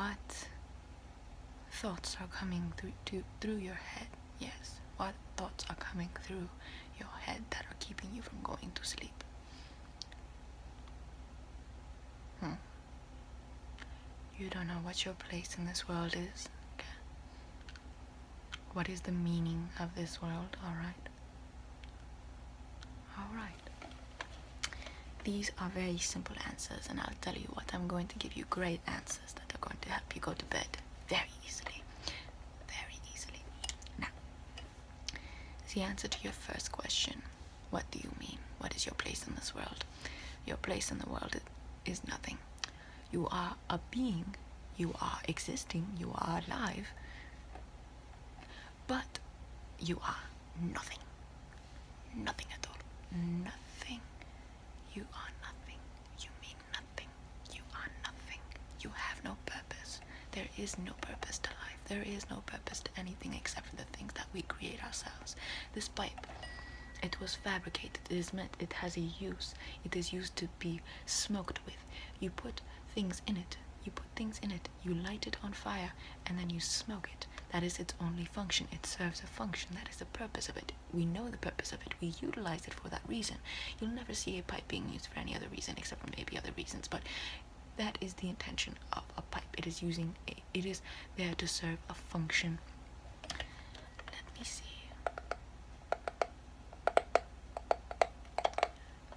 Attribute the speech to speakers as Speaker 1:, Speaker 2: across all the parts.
Speaker 1: what thoughts are coming through your head. Yes, what thoughts are coming through your head that are keeping you from going to sleep? You don't know what your place in this world is. Okay. What is the meaning of this world? Alright. These are very simple answers, and I'll tell you what, I'm going to give you great answers that are going to help you go to bed very easily. Very easily. Now, the answer to your first question, what do you mean? What is your place in this world? Your place in the world is nothing. You are a being, you are existing, you are alive, but you are nothing. Nothing at all. Nothing. You are nothing. You mean nothing. You are nothing. You have no purpose. There is no purpose to life. There is no purpose to anything except for the things that we create ourselves. This pipe, it was fabricated. It is meant, it has a use. It is used to be smoked with. You put things in it. You put things in it. You light it on fire, and then you smoke it. That is its only function. It serves a function. That is the purpose of it. We know the purpose of it. We utilize it for that reason. You'll never see a pipe being used for any other reason except for maybe other reasons, but that is the intention of a pipe. It is there to serve a function. Let me see.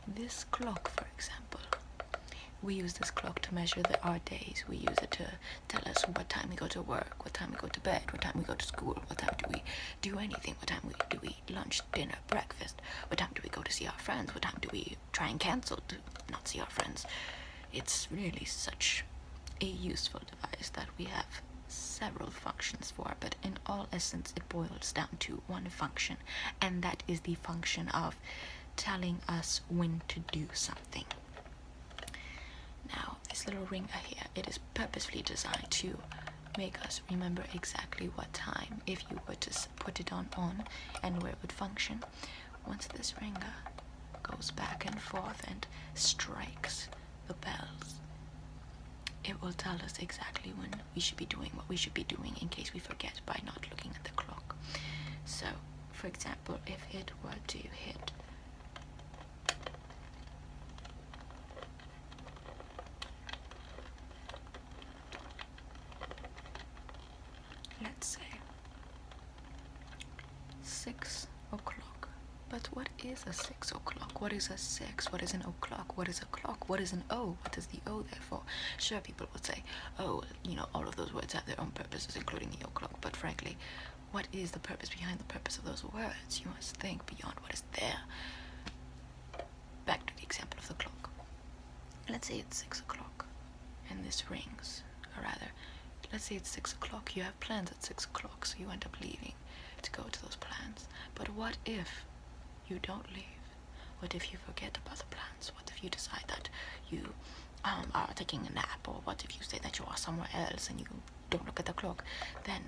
Speaker 1: This clock, for example. We use this clock to measure our days. We use it to tell us what time we go to work, what time we go to bed, what time we go to school, what time do we do anything, what time do we eat lunch, dinner, breakfast, what time do we go to see our friends, what time do we try and cancel to not see our friends. It's really such a useful device that we have several functions for, but in all essence it boils down to one function, and that is the function of telling us when to do something. Now, this little ring here, it is purposefully designed to make us remember exactly what time, if you were to put it on and where it would function. Once this ringer goes back and forth and strikes the bells, it will tell us exactly when we should be doing what we should be doing in case we forget by not looking at the clock. So, for example, if it were to hit let's say 6 o'clock. But what is a 6 o'clock? What is a 6? What is an o'clock? What is a clock? What is an O? What is the O there for? Sure, people would say, oh, you know, all of those words have their own purposes, including the o'clock. But frankly, what is the purpose behind the purpose of those words? You must think beyond what is there. Back to the example of the clock. Let's say it's 6 o'clock and this rings, or rather, let's say it's 6 o'clock. You have plans at 6 o'clock, so you end up leaving to go to those plans. But what if you don't leave? What if you forget about the plans? What if you decide that you are taking a nap? Or what if you say that you are somewhere else and you don't look at the clock? Then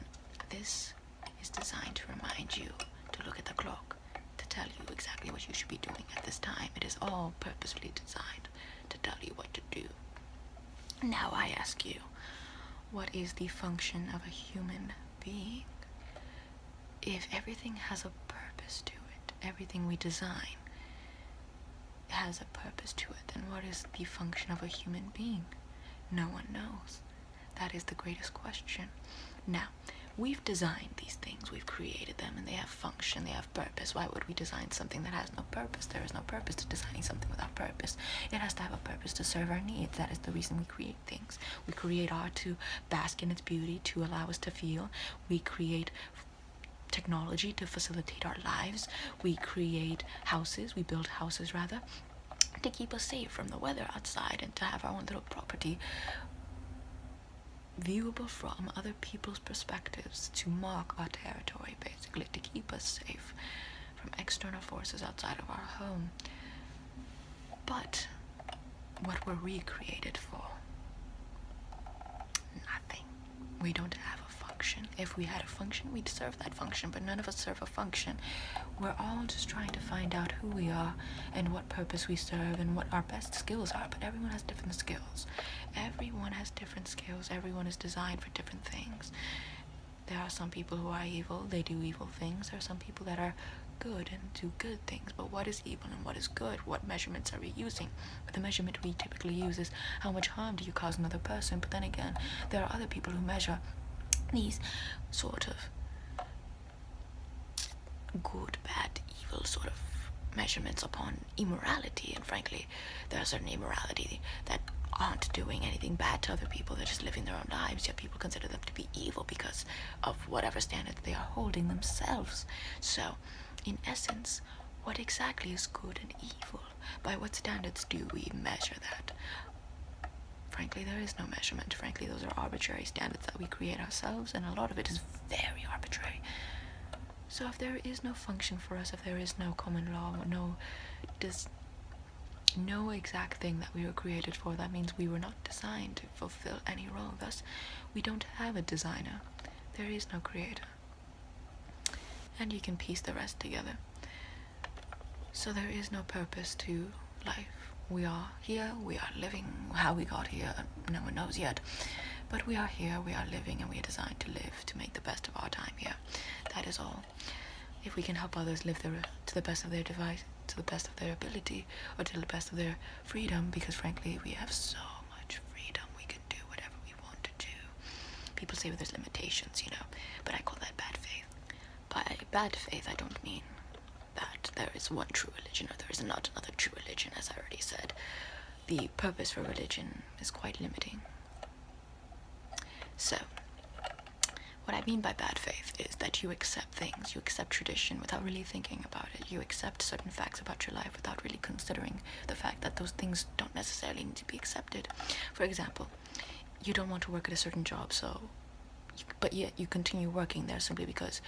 Speaker 1: this is designed to remind you to look at the clock, to tell you exactly what you should be doing at this time. It is all purposefully designed to tell you what to do. Now I ask you, what is the function of a human being? If everything has a purpose to it, everything we design has a purpose to it, then what is the function of a human being? No one knows. That is the greatest question. Now, we've designed these things, we've created them, and they have function, they have purpose. Why would we design something that has no purpose? There is no purpose to designing something without purpose. It has to have a purpose to serve our needs. That is the reason we create things. We create art to bask in its beauty, to allow us to feel. We create technology to facilitate our lives. We create houses, we build houses rather, to keep us safe from the weather outside and to have our own little property viewable from other people's perspectives, to mark our territory, basically, to keep us safe from external forces outside of our home. But what were we created for? Nothing. We don't have a function. If we had a function, we'd serve that function, but none of us serve a function. We're all just trying to find out who we are and what purpose we serve and what our best skills are, but everyone has different skills. Everyone has different skills. Everyone is designed for different things. There are some people who are evil, they do evil things. There are some people that are good and do good things, but what is evil and what is good? What measurements are we using? The measurement we typically use is how much harm do you cause another person, but then again, there are other people who measure these sort of good, bad, evil sort of measurements upon immorality, and frankly, there are certain immorality that aren't doing anything bad to other people, they're just living their own lives, yet people consider them to be evil because of whatever standard they are holding themselves. So, in essence, what exactly is good and evil? By what standards do we measure that? Frankly, there is no measurement. Frankly, those are arbitrary standards that we create ourselves, and a lot of it is very arbitrary. So if there is no function for us, if there is no common law, no exact thing that we were created for, that means we were not designed to fulfill any role. Thus, we don't have a designer. There is no creator. And you can piece the rest together. So there is no purpose to life. We are here, we are living. How we got here, no one knows yet. But we are here, we are living, and we are designed to live, to make the best of our time here. That is all. If we can help others live to the best of their device, to the best of their ability, or to the best of their freedom, because frankly, we have so much freedom, we can do whatever we want to do. People say there's limitations, but I call that bad faith. By bad faith, I don't mean that there is one true religion or there is not another true religion. As I already said, the purpose for religion is quite limiting. So, what I mean by bad faith is that you accept things, you accept tradition without really thinking about it. You accept certain facts about your life without really considering the fact that those things don't necessarily need to be accepted. For example, you don't want to work at a certain job, but yet you continue working there simply because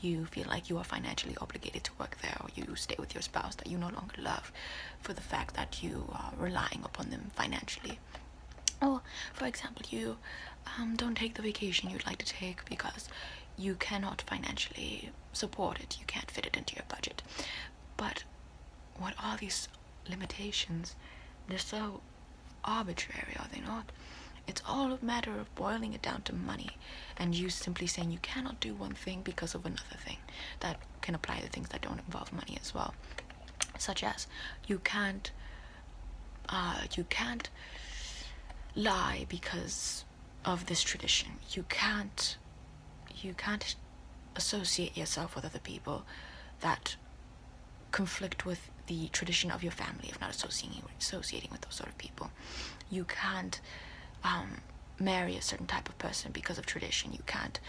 Speaker 1: you feel like you are financially obligated to work there, or you stay with your spouse that you no longer love for the fact that you are relying upon them financially. Or, for example, you don't take the vacation you'd like to take because you cannot financially support it. You can't fit it into your budget. But what are these limitations? They're so arbitrary, are they not? It's all a matter of boiling it down to money, and you simply saying you cannot do one thing because of another thing. That can apply to things that don't involve money as well, such as you can't lie because of this tradition. You can't associate yourself with other people that conflict with the tradition of your family if not associating with those sort of people. You can't marry a certain type of person because of tradition. You can't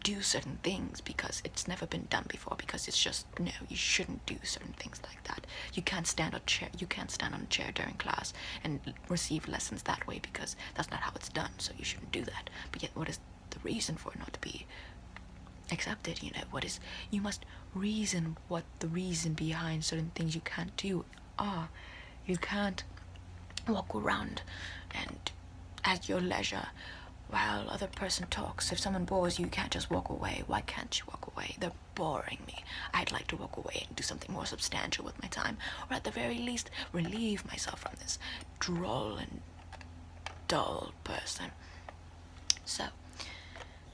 Speaker 1: do certain things because it's never been done before, because it's just, no, you shouldn't do certain things like that. You can't stand on a chair during class and receive lessons that way because that's not how it's done, so you shouldn't do that. But yet, what is the reason for it not to be accepted? You must reason what the reason behind certain things you can't do are. You can't walk around and at your leisure while other person talks. If someone bores you, you can't just walk away. Why can't you walk away? They're boring me. I'd like to walk away and do something more substantial with my time, or at the very least relieve myself from this droll and dull person. So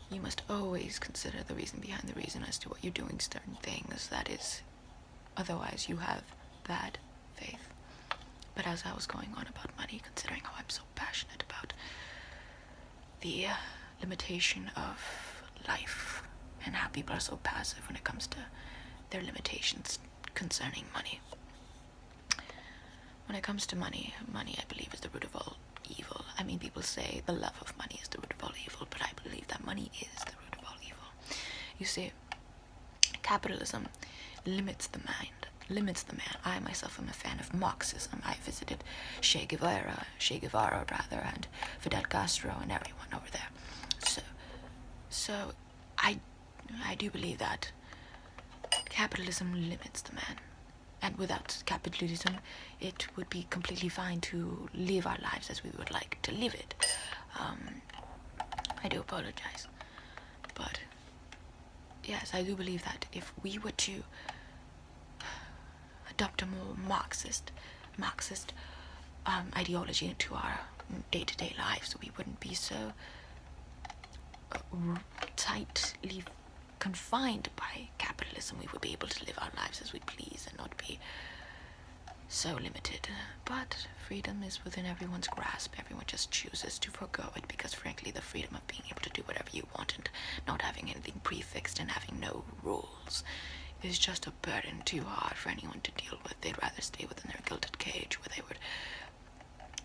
Speaker 1: you must always consider the reason behind the reason as to what you're doing certain things. That is, otherwise you have bad faith. But as I was going on about money, considering how I'm so passionate about the limitation of life and how people are so passive when it comes to their limitations concerning money. When it comes to money, I believe is the root of all evil. I mean, people say the love of money is the root of all evil, but I believe that money is the root of all evil. You see, capitalism limits the mind, limits the man. I myself am a fan of Marxism. I visited Che Guevara, and Fidel Castro and everyone over there. So I do believe that capitalism limits the man. And without capitalism, it would be completely fine to live our lives as we would like to live it. I do apologize. But yes, I do believe that if we were to adopt a more Marxist ideology into our day-to-day lives, we wouldn't be so tightly confined by capitalism. We would be able to live our lives as we please and not be so limited. But freedom is within everyone's grasp. Everyone just chooses to forego it because, frankly, the freedom of being able to do whatever you want and not having anything prefixed and having no rules is just a burden too hard for anyone to deal with. They'd rather stay within their gilded cage where they would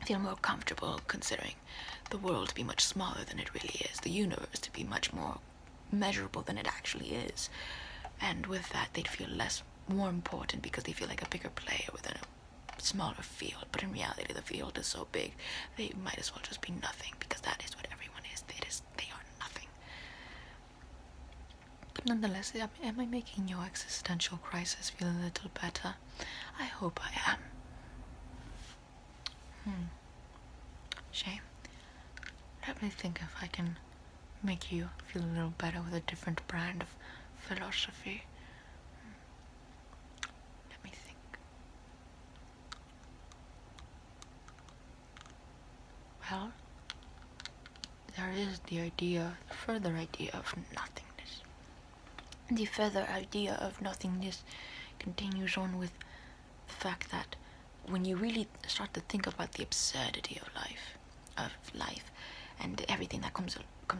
Speaker 1: feel more comfortable, considering the world to be much smaller than it really is, the universe to be much more measurable than it actually is. And with that, they'd feel more important because they feel like a bigger player within a smaller field. But in reality, the field is so big, they might as well just be nothing, because that is what everyone is. They are nothing. But nonetheless, am I making your existential crisis feel a little better? I hope I am. Shame. Let me think if I can make you feel a little better with a different brand of philosophy. Let me think. Well, there is the further idea of nothingness. The further idea of nothingness continues on with the fact that when you really start to think about the absurdity of life, and everything that comes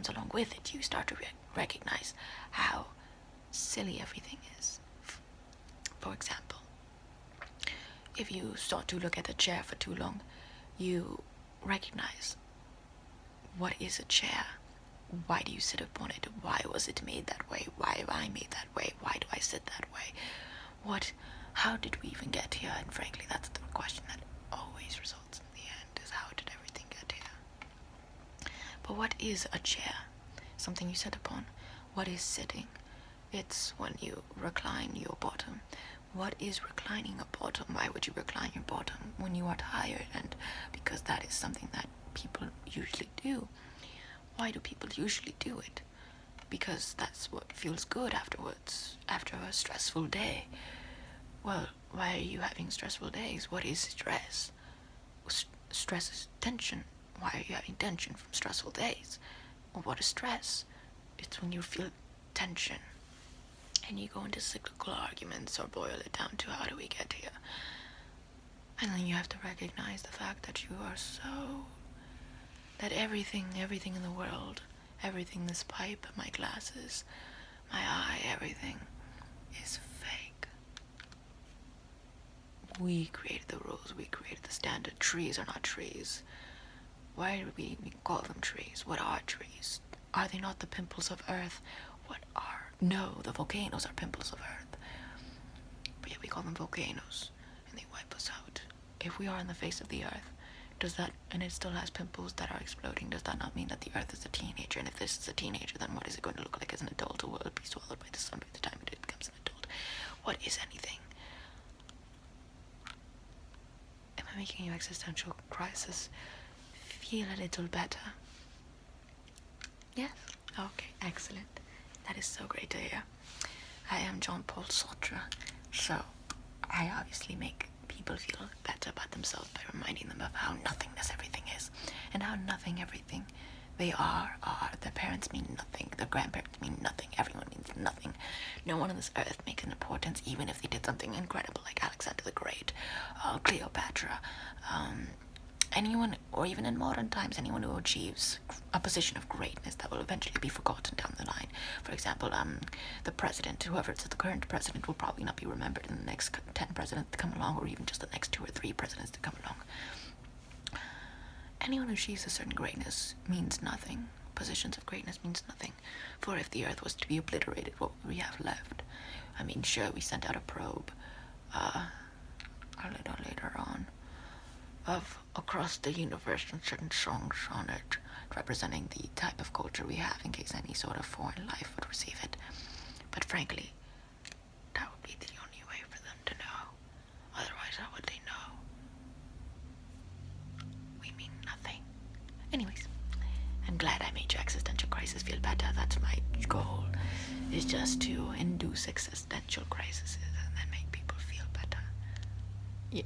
Speaker 1: along with it, you start to recognize how silly everything is. For example, if you start to look at a chair for too long, you recognize, what is a chair? Why do you sit upon it? Why was it made that way? Why am I made that way? Why do I sit that way? How did we even get here? And frankly, that's the question that always results in the end, is how did everything get here? But what is a chair? Something you sit upon. What is sitting? It's when you recline your bottom. What is reclining a bottom? Why would you recline your bottom when you are tired? And because that is something that people usually do. Why do people usually do it? Because that's what feels good afterwards, after a stressful day. Well, why are you having stressful days? What is stress? Stress is tension. Why are you having tension from stressful days? Well, what is stress? It's when you feel tension and you go into cyclical arguments or boil it down to, how do we get here? And then you have to recognize the fact that you are that everything in the world, everything, this pipe, my glasses, my eye, everything is fake. We created the rules, we created the standard. Trees are not trees. Why do we call them trees? What are trees? Are they not the pimples of earth? No, the volcanoes are pimples of earth. But yet we call them volcanoes, and they wipe us out. If we are on the face of the earth, and it still has pimples that are exploding, does that not mean that the earth is a teenager? And if this is a teenager, then what is it going to look like as an adult? Or will it be swallowed by the sun by the time it becomes an adult? What is anything? Am I making your existential crisis feel a little better? Yes? Okay, excellent. That is so great to hear. I am Jean-Paul Sartre, so I obviously make people feel better about themselves by reminding them of how nothingness everything is, and how nothing everything they are. Their parents mean nothing, their grandparents mean nothing, everyone means nothing. No one on this earth makes an importance, even if they did something incredible like Alexander the Great, Cleopatra, anyone, or even in modern times, anyone who achieves a position of greatness that will eventually be forgotten down the line. For example, the president, whoever is the current president, will probably not be remembered in the next 10 presidents to come along, or even just the next 2 or 3 presidents to come along. Anyone who achieves a certain greatness means nothing. Positions of greatness means nothing. For if the earth was to be obliterated, what would we have left? I mean, sure, we sent out a probe a little later on of across the universe and certain songs on it representing the type of culture we have in case any sort of foreign life would receive it. But frankly, that would be the only way for them to know. Otherwise, how would they know? We mean nothing. Anyways, I'm glad I made your existential crisis feel better. That's my goal. is just to induce existential crises and then make people feel better. Yes.